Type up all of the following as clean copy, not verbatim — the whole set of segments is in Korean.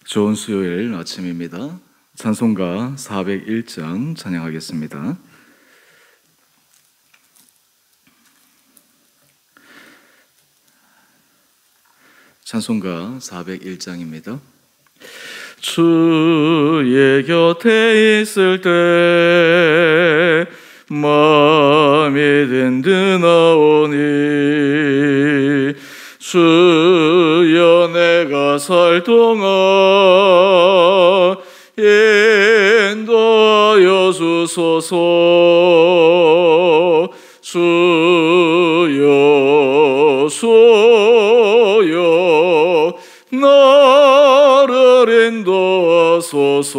좋은 수요일 아침입니다. 찬송가 401장 찬양하겠습니다. 찬송가 401장입니다. 주의 곁에 있을 때 마음이 든든하오니 주여 내가 살 동안 인도하여 주소서. 주여 주여 나를 인도하소서.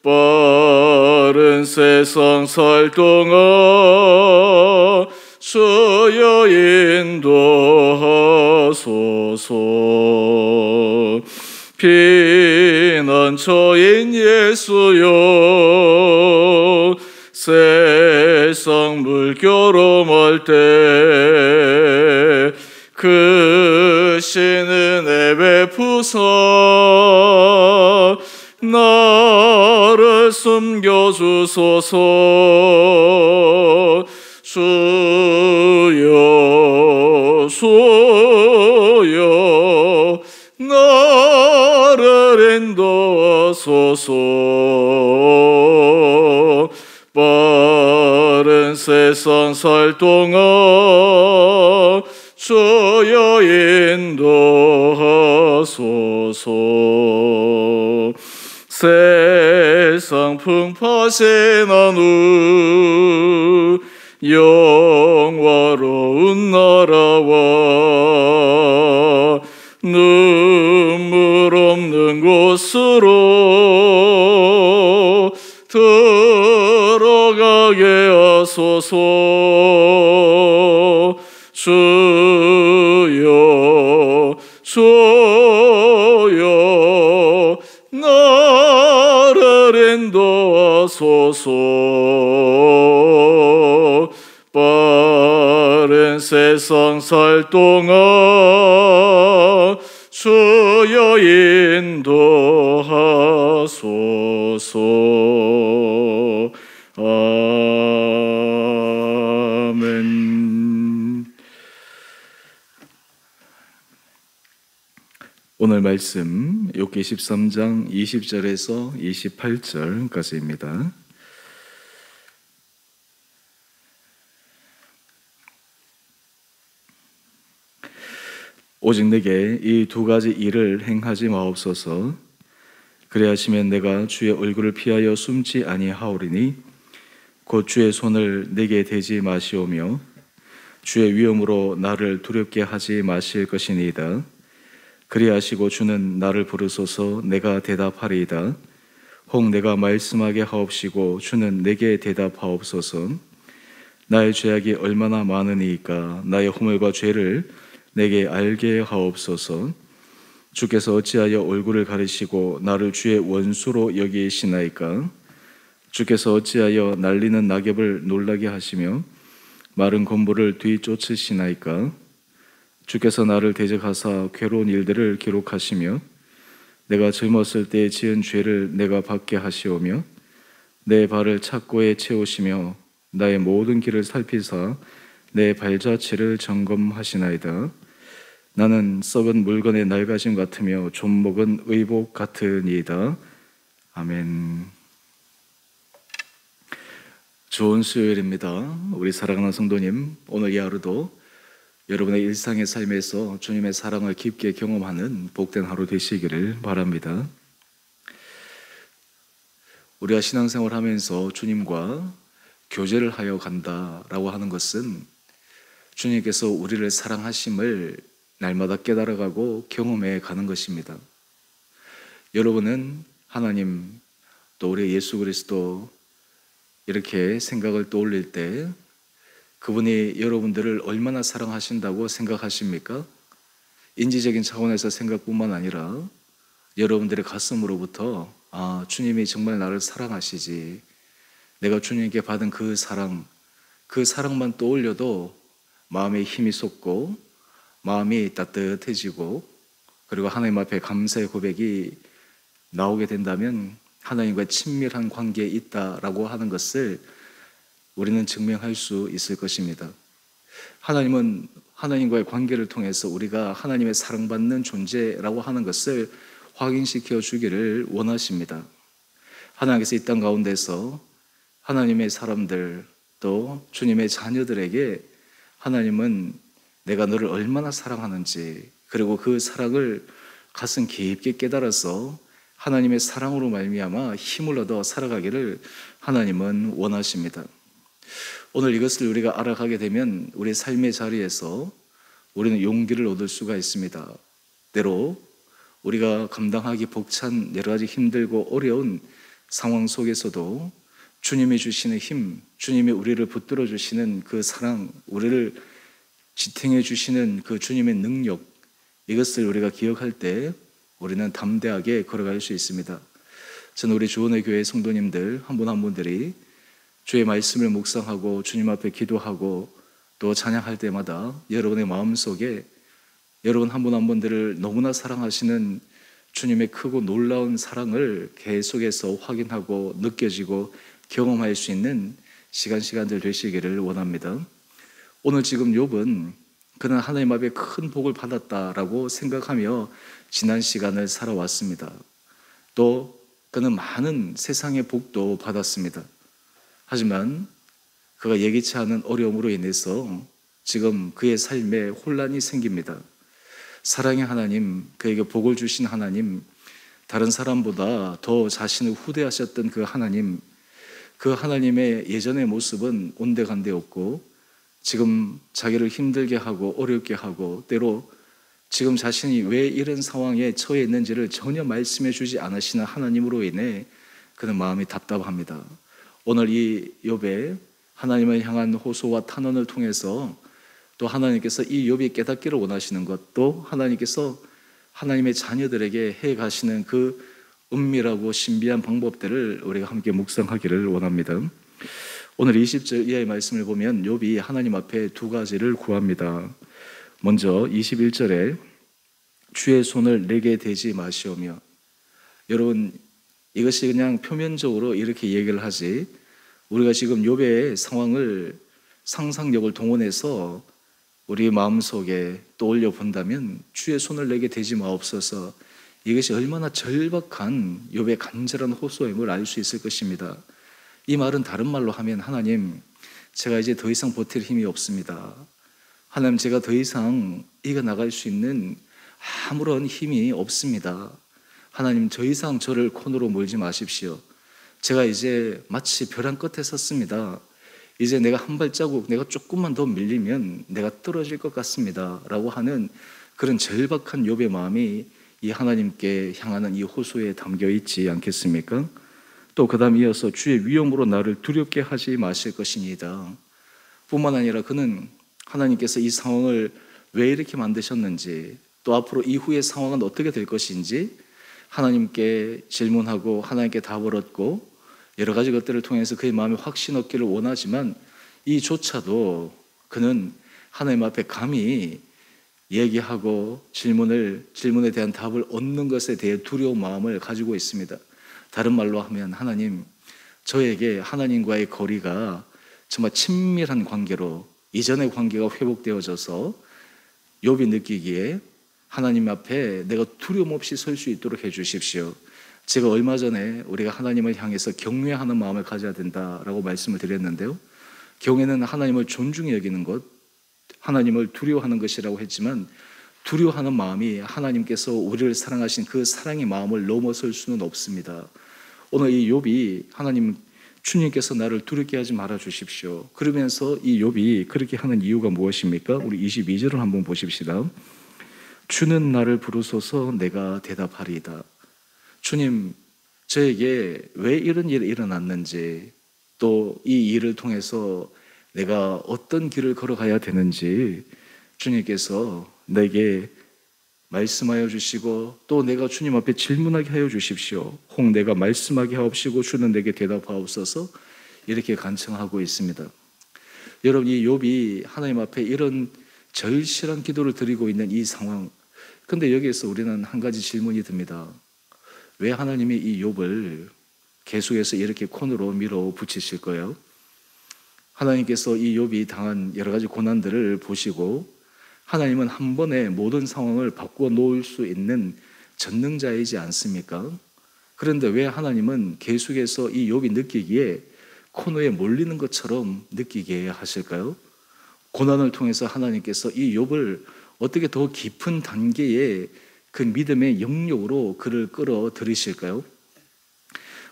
빠른 세상 살 동안 주여 인도하소서. 피난처인 예수여 세상 물결험할 때 크신 은혜 베푸사 나를 숨겨주소서. 주여 주여 나를 인도하소서. 빠른 세상 살 동안 주여 인도하소서. 세상 풍파 지난 후 영화로운 나라와 눈물 없는 곳으로 들어가게 하소서. 주여 주여 나를 인도하소서. 빠른 세상 살 동안 주여 인도하소서. 아멘. 오늘 말씀 욥기 13장 20절에서 28절까지입니다. 오직 내게 이 두 가지 일을 행하지 마옵소서. 그리하시면 내가 주의 얼굴을 피하여 숨지 아니하오리니 곧 주의 손을 내게 대지 마시오며 주의 위엄으로 나를 두렵게 하지 마실 것이니이다. 그리하시고 주는 나를 부르소서. 내가 대답하리이다. 혹 내가 말씀하게 하옵시고 주는 내게 대답하옵소서. 나의 죄악이 얼마나 많으니이까 나의 허물과 죄를 내게 알게 하옵소서. 주께서 어찌하여 얼굴을 가리시고 나를 주의 원수로 여기시나이까? 주께서 어찌하여 날리는 낙엽을 놀라게 하시며 마른 건물을 뒤쫓으시나이까? 주께서 나를 대적하사 괴로운 일들을 기록하시며 내가 젊었을 때 지은 죄를 내가 받게 하시오며 내 발을 착고에 채우시며 나의 모든 길을 살피사 내 발자취를 점검하시나이다. 나는 썩은 물건의 낡아짐 같으며 좀먹은 의복 같으니이다. 아멘. 좋은 수요일입니다. 우리 사랑하는 성도님, 오늘 이 하루도 여러분의 일상의 삶에서 주님의 사랑을 깊게 경험하는 복된 하루 되시기를 바랍니다. 우리가 신앙생활을 하면서 주님과 교제를 하여 간다라고 하는 것은 주님께서 우리를 사랑하심을 날마다 깨달아가고 경험해 가는 것입니다. 여러분은 하나님 또 우리 예수 그리스도 이렇게 생각을 떠올릴 때 그분이 여러분들을 얼마나 사랑하신다고 생각하십니까? 인지적인 차원에서 생각뿐만 아니라 여러분들의 가슴으로부터 주님이 정말 나를 사랑하시지, 내가 주님께 받은 그 사랑만 떠올려도 마음에 힘이 솟고 마음이 따뜻해지고 그리고 하나님 앞에 감사의 고백이 나오게 된다면 하나님과 친밀한 관계에 있다라고 하는 것을 우리는 증명할 수 있을 것입니다. 하나님은 하나님과의 관계를 통해서 우리가 하나님의 사랑받는 존재라고 하는 것을 확인시켜 주기를 원하십니다. 하나님께서 이 땅 가운데서 하나님의 사람들 또 주님의 자녀들에게 하나님은 내가 너를 얼마나 사랑하는지, 그리고 그 사랑을 가슴 깊게 깨달아서 하나님의 사랑으로 말미암아 힘을 얻어 살아가기를 하나님은 원하십니다. 오늘 이것을 우리가 알아가게 되면 우리 삶의 자리에서 우리는 용기를 얻을 수가 있습니다. 때로 우리가 감당하기 벅찬 여러 가지 힘들고 어려운 상황 속에서도 주님이 주시는 힘, 주님이 우리를 붙들어 주시는 그 사랑, 우리를 지탱해 주시는 그 주님의 능력, 이것을 우리가 기억할 때 우리는 담대하게 걸어갈 수 있습니다. 저는 우리 주원의 교회 성도님들 한 분 한 분들이 주의 말씀을 묵상하고 주님 앞에 기도하고 또 찬양할 때마다 여러분의 마음속에 여러분 한 분 한 분들을 너무나 사랑하시는 주님의 크고 놀라운 사랑을 계속해서 확인하고 느껴지고 경험할 수 있는 시간들 되시기를 원합니다. 오늘 지금 욥은 그는 하나님 앞에 큰 복을 받았다라고 생각하며 지난 시간을 살아왔습니다. 또 그는 많은 세상의 복도 받았습니다. 하지만 그가 예기치 않은 어려움으로 인해서 지금 그의 삶에 혼란이 생깁니다. 사랑의 하나님, 그에게 복을 주신 하나님, 다른 사람보다 더 자신을 후대하셨던 그 하나님, 그 하나님의 예전의 모습은 온데간데 없고 지금 자기를 힘들게 하고 어렵게 하고 때로 지금 자신이 왜 이런 상황에 처해 있는지를 전혀 말씀해 주지 않으시는 하나님으로 인해 그는 마음이 답답합니다. 오늘 이 욥의 하나님을 향한 호소와 탄원을 통해서 또 하나님께서 이 욥이 깨닫기를 원하시는 것, 또 하나님께서 하나님의 자녀들에게 해 가시는 그 은밀하고 신비한 방법들을 우리가 함께 묵상하기를 원합니다. 오늘 20절 이하의 말씀을 보면 욥이 하나님 앞에 두 가지를 구합니다. 먼저 21절에 주의 손을 내게 대지 마시오며, 여러분 이것이 그냥 표면적으로 이렇게 얘기를 하지, 우리가 지금 욥의 상황을 상상력을 동원해서 우리 마음속에 떠올려 본다면 주의 손을 내게 대지 마옵소서, 이것이 얼마나 절박한 욥의 간절한 호소임을 알 수 있을 것입니다. 이 말은 다른 말로 하면 하나님, 제가 이제 더 이상 버틸 힘이 없습니다. 하나님, 제가 더 이상 이겨나갈 수 있는 아무런 힘이 없습니다. 하나님, 더 이상 저를 코너로 몰지 마십시오. 제가 이제 마치 벼랑 끝에 섰습니다. 이제 내가 한 발자국, 내가 조금만 더 밀리면 내가 떨어질 것 같습니다 라고 하는 그런 절박한 욥의 마음이 이 하나님께 향하는 이 호소에 담겨 있지 않겠습니까? 또 그 다음 이어서 주의 위엄으로 나를 두렵게 하지 마실 것이니이다. 뿐만 아니라 그는 하나님께서 이 상황을 왜 이렇게 만드셨는지, 또 앞으로 이후의 상황은 어떻게 될 것인지 하나님께 질문하고 하나님께 답을 얻고 여러 가지 것들을 통해서 그의 마음에 확신 얻기를 원하지만 이조차도 그는 하나님 앞에 감히 얘기하고 질문에 대한 답을 얻는 것에 대해 두려운 마음을 가지고 있습니다. 다른 말로 하면 하나님, 저에게 하나님과의 거리가 정말 친밀한 관계로 이전의 관계가 회복되어져서 욥이 느끼기에 하나님 앞에 내가 두려움 없이 설 수 있도록 해주십시오. 제가 얼마 전에 우리가 하나님을 향해서 경외하는 마음을 가져야 된다라고 말씀을 드렸는데요, 경외는 하나님을 존중히 여기는 것, 하나님을 두려워하는 것이라고 했지만 두려워하는 마음이 하나님께서 우리를 사랑하신 그 사랑의 마음을 넘어설 수는 없습니다. 오늘 이 욥이 하나님, 주님께서 나를 두렵게 하지 말아 주십시오. 그러면서 이 욥이 그렇게 하는 이유가 무엇입니까? 우리 22절을 한번 보십시다. 주는 나를 부르소서 내가 대답하리이다. 주님, 저에게 왜 이런 일이 일어났는지, 또 이 일을 통해서 내가 어떤 길을 걸어가야 되는지 주님께서 내게 말씀하여 주시고 또 내가 주님 앞에 질문하게 하여 주십시오. 혹 내가 말씀하게 하옵시고 주는 내게 대답하옵소서, 이렇게 간청하고 있습니다. 여러분, 이 욥이 하나님 앞에 이런 절실한 기도를 드리고 있는 이 상황, 근데 여기에서 우리는 한 가지 질문이 듭니다. 왜 하나님이 이 욥을 계속해서 이렇게 코너로 밀어붙이실 거예요? 하나님께서 이 욥이 당한 여러 가지 고난들을 보시고 하나님은 한 번에 모든 상황을 바꾸어 놓을 수 있는 전능자이지 않습니까? 그런데 왜 하나님은 계속해서 이 욥이 느끼기에 코너에 몰리는 것처럼 느끼게 하실까요? 고난을 통해서 하나님께서 이 욥을 어떻게 더 깊은 단계의 그 믿음의 영역으로 그를 끌어들이실까요?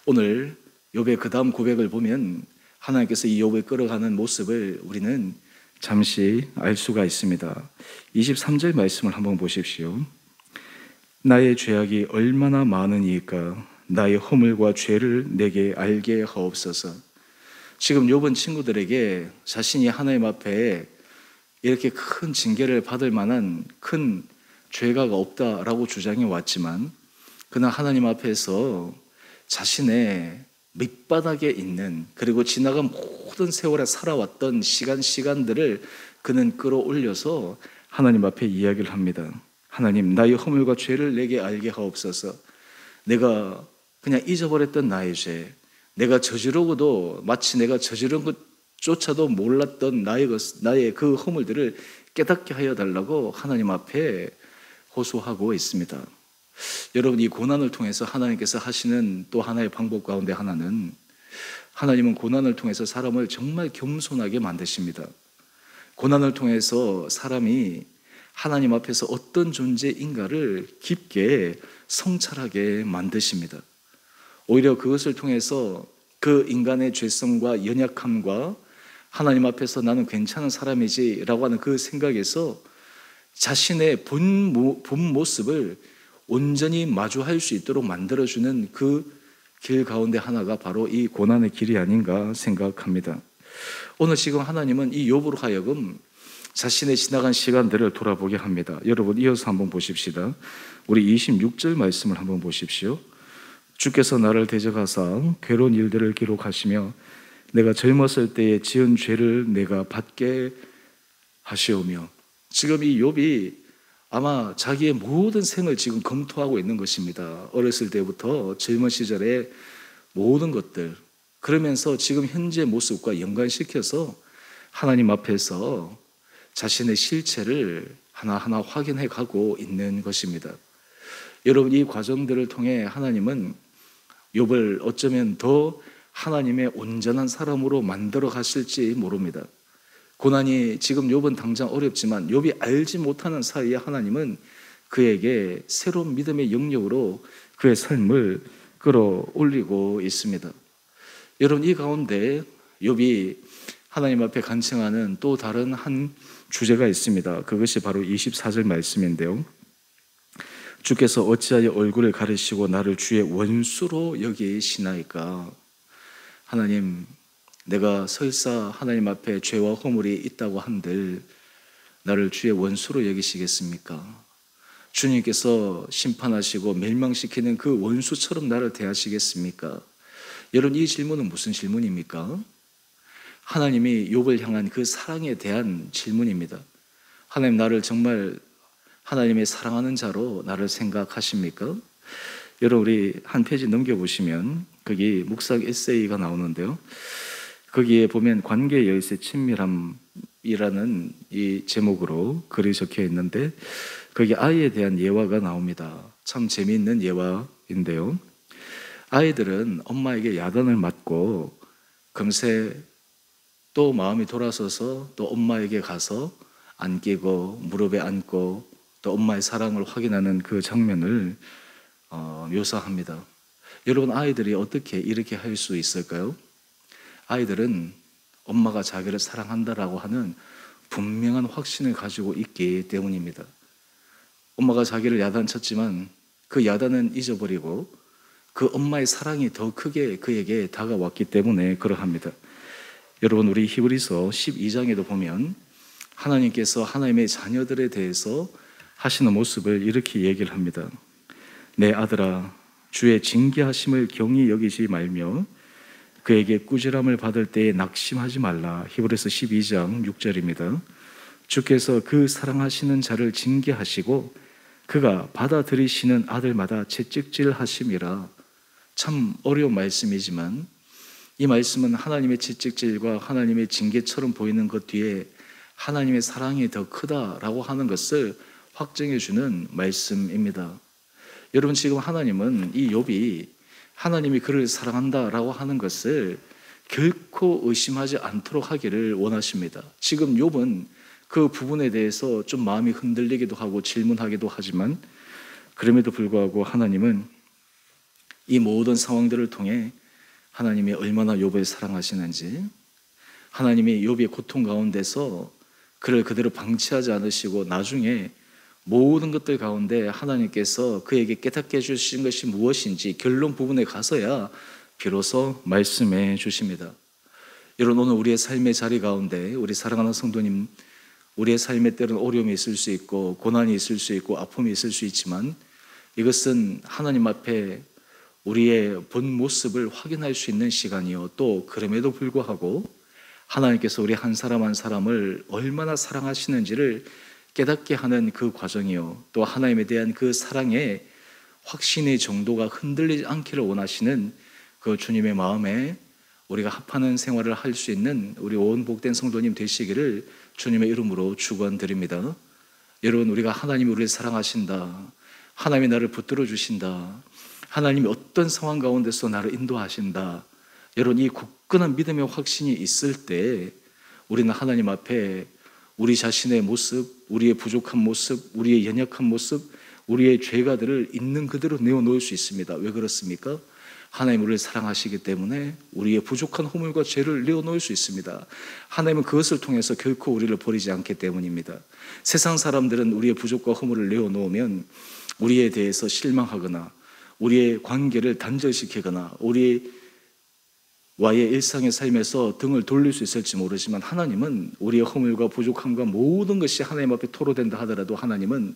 오늘 욥의 그 다음 고백을 보면 하나님께서 이 욥을 끌어가는 모습을 우리는 잠시 알 수가 있습니다. 23절 말씀을 한번 보십시오. 나의 죄악이 얼마나 많으니까 나의 허물과 죄를 내게 알게 하옵소서. 지금 욥은 친구들에게 자신이 하나님 앞에 이렇게 큰 징계를 받을 만한 큰 죄가 없다라고 주장해 왔지만 그러나 하나님 앞에서 자신의 밑바닥에 있는 그리고 지나간 모든 세월에 살아왔던 시간들을 그는 끌어올려서 하나님 앞에 이야기를 합니다. 하나님, 나의 허물과 죄를 내게 알게 하옵소서. 내가 그냥 잊어버렸던 나의 죄, 내가 저지르고도 마치 내가 저지른 것조차도 몰랐던 나의 그 허물들을 깨닫게 하여 달라고 하나님 앞에 호소하고 있습니다. 여러분, 이 고난을 통해서 하나님께서 하시는 또 하나의 방법 가운데 하나는 하나님은 고난을 통해서 사람을 정말 겸손하게 만드십니다. 고난을 통해서 사람이 하나님 앞에서 어떤 존재인가를 깊게 성찰하게 만드십니다. 오히려 그것을 통해서 그 인간의 죄성과 연약함과 하나님 앞에서 나는 괜찮은 사람이지 라고 하는 그 생각에서 자신의 본 모습을 온전히 마주할 수 있도록 만들어주는 그 길 가운데 하나가 바로 이 고난의 길이 아닌가 생각합니다. 오늘 지금 하나님은 이 욥으로 하여금 자신의 지나간 시간들을 돌아보게 합니다. 여러분 이어서 한번 보십시다. 우리 26절 말씀을 한번 보십시오. 주께서 나를 대적하사 괴로운 일들을 기록하시며 내가 젊었을 때에 지은 죄를 내가 받게 하시오며. 지금 이 욥이 아마 자기의 모든 생을 지금 검토하고 있는 것입니다. 어렸을 때부터 젊은 시절의 모든 것들, 그러면서 지금 현재 모습과 연관시켜서 하나님 앞에서 자신의 실체를 하나하나 확인해 가고 있는 것입니다. 여러분, 이 과정들을 통해 하나님은 욥을 어쩌면 더 하나님의 온전한 사람으로 만들어 가실지 모릅니다. 고난이 지금 욥은 당장 어렵지만 욥이 알지 못하는 사이에 하나님은 그에게 새로운 믿음의 영역으로 그의 삶을 끌어올리고 있습니다. 여러분, 이 가운데 욥이 하나님 앞에 간청하는 또 다른 한 주제가 있습니다. 그것이 바로 24절 말씀인데요. 주께서 어찌하여 얼굴을 가리시고 나를 주의 원수로 여기시나이까. 하나님, 내가 설사 하나님 앞에 죄와 허물이 있다고 한들 나를 주의 원수로 여기시겠습니까? 주님께서 심판하시고 멸망시키는 그 원수처럼 나를 대하시겠습니까? 여러분, 이 질문은 무슨 질문입니까? 하나님이 욥을 향한 그 사랑에 대한 질문입니다. 하나님, 나를 정말 하나님의 사랑하는 자로 나를 생각하십니까? 여러분, 우리 한 페이지 넘겨보시면 거기 묵상 에세이가 나오는데요. 거기에 보면 관계 열쇠 친밀함이라는 이 제목으로 글이 적혀 있는데 거기 아이에 대한 예화가 나옵니다. 참 재미있는 예화인데요. 아이들은 엄마에게 야단을 맞고 금세 또 마음이 돌아서서 또 엄마에게 가서 안기고 무릎에 앉고 또 엄마의 사랑을 확인하는 그 장면을 묘사합니다. 여러분, 아이들이 어떻게 이렇게 할 수 있을까요? 아이들은 엄마가 자기를 사랑한다라고 하는 분명한 확신을 가지고 있기 때문입니다. 엄마가 자기를 야단쳤지만 그 야단은 잊어버리고 그 엄마의 사랑이 더 크게 그에게 다가왔기 때문에 그러합니다. 여러분, 우리 히브리서 12장에도 보면 하나님께서 하나님의 자녀들에 대해서 하시는 모습을 이렇게 얘기를 합니다. 내 아들아, 주의 징계하심을 경히 여기지 말며 그에게 꾸지람을 받을 때에 낙심하지 말라. 히브리서 12장 6절입니다. 주께서 그 사랑하시는 자를 징계하시고 그가 받아들이시는 아들마다 채찍질하심이라. 참 어려운 말씀이지만 이 말씀은 하나님의 채찍질과 하나님의 징계처럼 보이는 것 뒤에 하나님의 사랑이 더 크다라고 하는 것을 확증해 주는 말씀입니다. 여러분, 지금 하나님은 이 욥이 하나님이 그를 사랑한다라고 하는 것을 결코 의심하지 않도록 하기를 원하십니다. 지금 욥은 그 부분에 대해서 좀 마음이 흔들리기도 하고 질문하기도 하지만 그럼에도 불구하고 하나님은 이 모든 상황들을 통해 하나님이 얼마나 욥을 사랑하시는지, 하나님이 욥의 고통 가운데서 그를 그대로 방치하지 않으시고 나중에 모든 것들 가운데 하나님께서 그에게 깨닫게 해주신 것이 무엇인지 결론 부분에 가서야 비로소 말씀해 주십니다. 여러분, 오늘 우리의 삶의 자리 가운데 우리 사랑하는 성도님, 우리의 삶에 때로는 어려움이 있을 수 있고 고난이 있을 수 있고 아픔이 있을 수 있지만 이것은 하나님 앞에 우리의 본 모습을 확인할 수 있는 시간이요, 또 그럼에도 불구하고 하나님께서 우리 한 사람 한 사람을 얼마나 사랑하시는지를 깨닫게 하는 그 과정이요, 또 하나님에 대한 그 사랑의 확신의 정도가 흔들리지 않기를 원하시는 그 주님의 마음에 우리가 합하는 생활을 할 수 있는 우리 온 복된 성도님 되시기를 주님의 이름으로 축원드립니다. 여러분, 우리가 하나님이 우리를 사랑하신다, 하나님이 나를 붙들어 주신다, 하나님이 어떤 상황 가운데서 나를 인도하신다, 여러분, 이 굳건한 믿음의 확신이 있을 때 우리는 하나님 앞에 우리 자신의 모습, 우리의 부족한 모습, 우리의 연약한 모습, 우리의 죄가들을 있는 그대로 내어놓을 수 있습니다. 왜 그렇습니까? 하나님 우리를 사랑하시기 때문에 우리의 부족한 허물과 죄를 내어놓을 수 있습니다. 하나님은 그것을 통해서 결코 우리를 버리지 않기 때문입니다. 세상 사람들은 우리의 부족과 허물을 내어놓으면 우리에 대해서 실망하거나 우리의 관계를 단절시키거나 우리와의 일상의 삶에서 등을 돌릴 수 있을지 모르지만 하나님은 우리의 허물과 부족함과 모든 것이 하나님 앞에 토로된다 하더라도 하나님은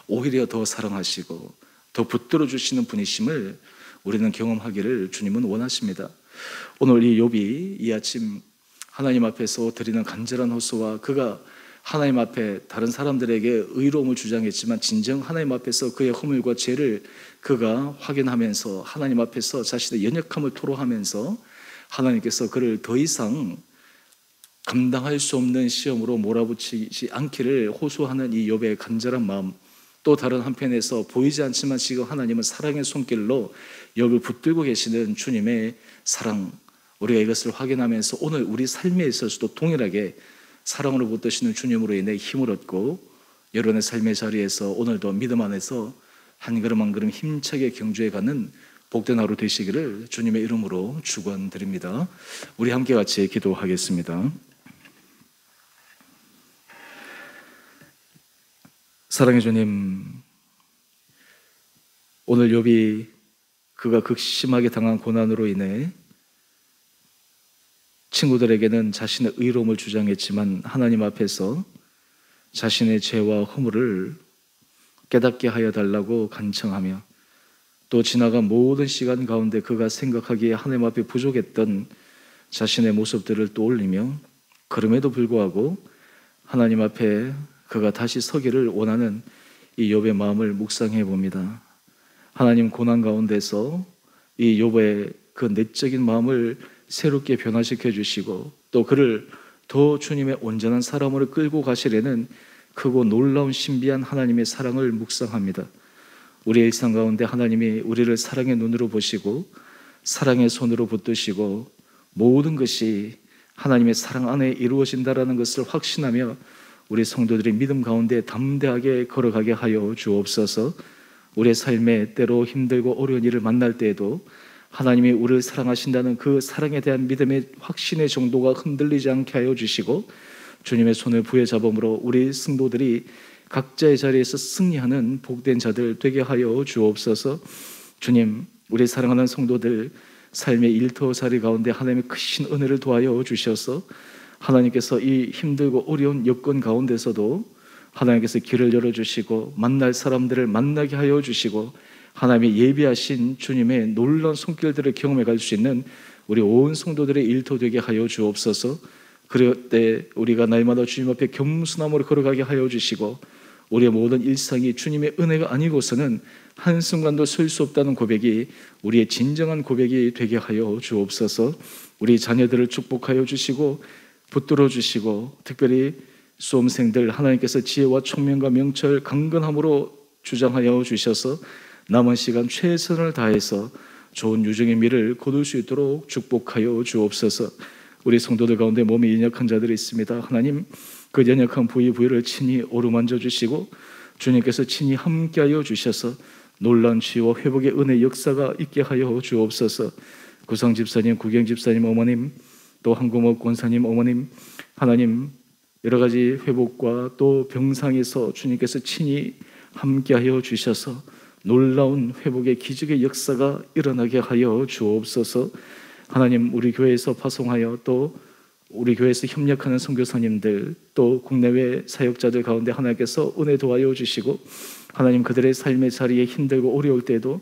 오히려 더 사랑하시고 더 붙들어 주시는 분이심을 우리는 경험하기를 주님은 원하십니다. 오늘 이 욥이 이 아침 하나님 앞에서 드리는 간절한 호소와 그가 하나님 앞에 다른 사람들에게 의로움을 주장했지만 진정 하나님 앞에서 그의 허물과 죄를 그가 확인하면서 하나님 앞에서 자신의 연약함을 토로하면서 하나님께서 그를 더 이상 감당할 수 없는 시험으로 몰아붙이지 않기를 호소하는 이 욥의 간절한 마음, 또 다른 한편에서 보이지 않지만 지금 하나님은 사랑의 손길로 욥을 붙들고 계시는 주님의 사랑, 우리가 이것을 확인하면서 오늘 우리 삶에 있어서도 동일하게 사랑으로 붙드시는 주님으로 인해 힘을 얻고 여러분의 삶의 자리에서 오늘도 믿음 안에서 한 걸음 한 걸음 힘차게 경주해가는 복된 하루 되시기를 주님의 이름으로 축원드립니다. 우리 함께 같이 기도하겠습니다. 사랑의 주님, 오늘 욥이 그가 극심하게 당한 고난으로 인해 친구들에게는 자신의 의로움을 주장했지만 하나님 앞에서 자신의 죄와 허물을 깨닫게 하여 달라고 간청하며 또 지나간 모든 시간 가운데 그가 생각하기에 하나님 앞에 부족했던 자신의 모습들을 떠올리며 그럼에도 불구하고 하나님 앞에 그가 다시 서기를 원하는 이 욥의 마음을 묵상해 봅니다. 하나님, 고난 가운데서 이 욥의 그 내적인 마음을 새롭게 변화시켜 주시고 또 그를 더 주님의 온전한 사람으로 끌고 가시려는 크고 놀라운 신비한 하나님의 사랑을 묵상합니다. 우리의 일상 가운데 하나님이 우리를 사랑의 눈으로 보시고 사랑의 손으로 붙드시고 모든 것이 하나님의 사랑 안에 이루어진다라는 것을 확신하며 우리 성도들의 믿음 가운데 담대하게 걸어가게 하여 주옵소서. 우리의 삶에 때로 힘들고 어려운 일을 만날 때에도 하나님이 우리를 사랑하신다는 그 사랑에 대한 믿음의 확신의 정도가 흔들리지 않게 하여 주시고 주님의 손을 부여잡음으로 우리 성도들이 각자의 자리에서 승리하는 복된 자들 되게 하여 주옵소서. 주님, 우리 사랑하는 성도들 삶의 일터자리 가운데 하나님의 크신 은혜를 도하여 주셔서 하나님께서 이 힘들고 어려운 여건 가운데서도 하나님께서 길을 열어주시고 만날 사람들을 만나게 하여 주시고 하나님의 예비하신 주님의 놀라운 손길들을 경험해 갈 수 있는 우리 온 성도들의 일터 되게 하여 주옵소서. 그럴 때 우리가 날마다 주님 앞에 겸손함으로 걸어가게 하여 주시고 우리의 모든 일상이 주님의 은혜가 아니고서는 한순간도 설 수 없다는 고백이 우리의 진정한 고백이 되게 하여 주옵소서. 우리 자녀들을 축복하여 주시고 붙들어 주시고, 특별히 수험생들 하나님께서 지혜와 총명과 명철 강건함으로 주장하여 주셔서 남은 시간 최선을 다해서 좋은 유정의 미를 거둘 수 있도록 축복하여 주옵소서. 우리 성도들 가운데 몸이 연약한 자들이 있습니다. 하나님, 그 연약한 부위를 친히 어루만져 주시고 주님께서 친히 함께하여 주셔서 놀라운 치유와 회복의 은혜 역사가 있게 하여 주옵소서. 구성 집사님, 구경 집사님 어머님, 또 한국목 권사님 어머님, 하나님 여러 가지 회복과 또 병상에서 주님께서 친히 함께하여 주셔서 놀라운 회복의 기적의 역사가 일어나게 하여 주옵소서. 하나님, 우리 교회에서 파송하여 또 우리 교회에서 협력하는 선교사님들, 또 국내외 사역자들 가운데 하나님께서 은혜 도와여 주시고, 하나님 그들의 삶의 자리에 힘들고 어려울 때도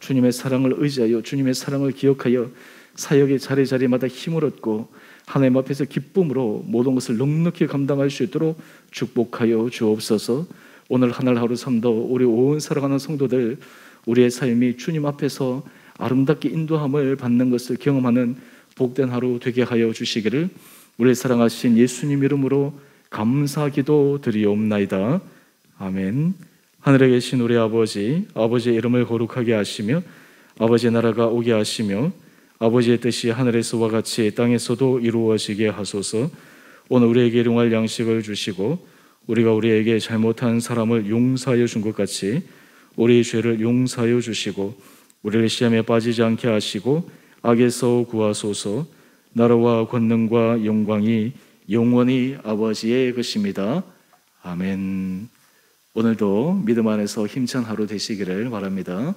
주님의 사랑을 의지하여 주님의 사랑을 기억하여 사역의 자리마다 힘을 얻고 하나님 앞에서 기쁨으로 모든 것을 넉넉히 감당할 수 있도록 축복하여 주옵소서. 오늘 하늘 하루 삶도 우리 온 살아가는 성도들, 우리의 삶이 주님 앞에서 아름답게 인도함을 받는 것을 경험하는 복된 하루 되게 하여 주시기를 우리 사랑하신 예수님 이름으로 감사기도 드리옵나이다. 아멘. 하늘에 계신 우리 아버지, 아버지의 이름을 거룩하게 하시며 아버지의 나라가 오게 하시며 아버지의 뜻이 하늘에서와 같이 땅에서도 이루어지게 하소서. 오늘 우리에게 일용할 양식을 주시고 우리가 우리에게 잘못한 사람을 용서하여 준 것 같이 우리의 죄를 용서하여 주시고 우리를 시험에 빠지지 않게 하시고 악에서 구하소서. 나라와 권능과 영광이 영원히 아버지의 것입니다. 아멘. 오늘도 믿음 안에서 힘찬 하루 되시기를 바랍니다.